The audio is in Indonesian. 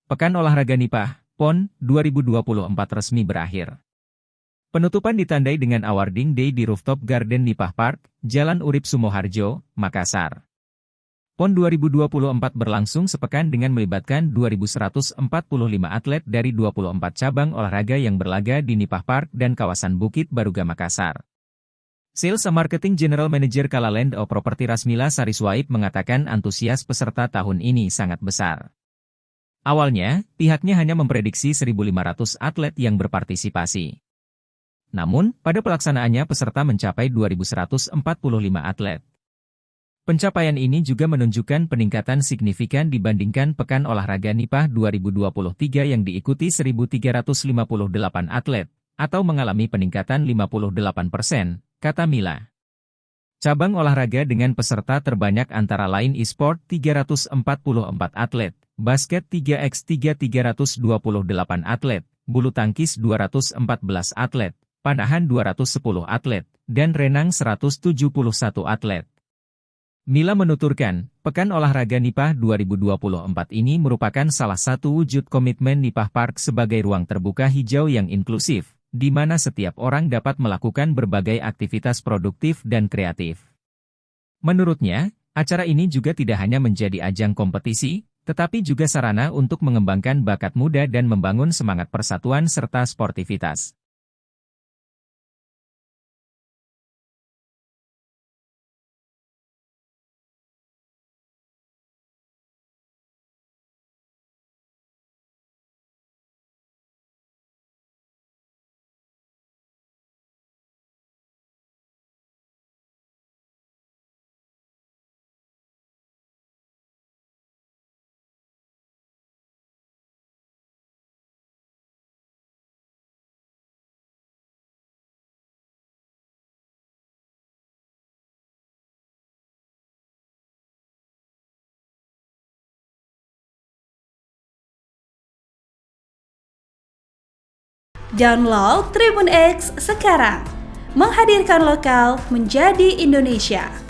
Pekan Olahraga Nipah, PON, 2024 resmi berakhir. Penutupan ditandai dengan awarding day di Rooftop Garden Nipah Park, Jalan Urip Sumoharjo, Makassar. PON 2024 berlangsung sepekan dengan melibatkan 2.145 atlet dari 24 cabang olahraga yang berlaga di Nipah Park dan kawasan Bukit Baruga, Makassar. Sales and Marketing General Manager Kala Land of Property Rasmila Sariswaib mengatakan antusias peserta tahun ini sangat besar. Awalnya, pihaknya hanya memprediksi 1.500 atlet yang berpartisipasi. Namun, pada pelaksanaannya peserta mencapai 2.145 atlet. Pencapaian ini juga menunjukkan peningkatan signifikan dibandingkan Pekan Olahraga Nipah 2023 yang diikuti 1.358 atlet, atau mengalami peningkatan 58%, kata Mila. Cabang olahraga dengan peserta terbanyak antara lain e-sport 344 atlet, basket 3x3 328 atlet, bulu tangkis 214 atlet, panahan 210 atlet, dan renang 171 atlet. Mila menuturkan, Pekan Olahraga Nipah 2024 ini merupakan salah satu wujud komitmen Nipah Park sebagai ruang terbuka hijau yang inklusif, di mana setiap orang dapat melakukan berbagai aktivitas produktif dan kreatif. Menurutnya, acara ini juga tidak hanya menjadi ajang kompetisi, tetapi juga sarana untuk mengembangkan bakat muda dan membangun semangat persatuan serta sportivitas. Download Tribun X sekarang, menghadirkan lokal menjadi Indonesia.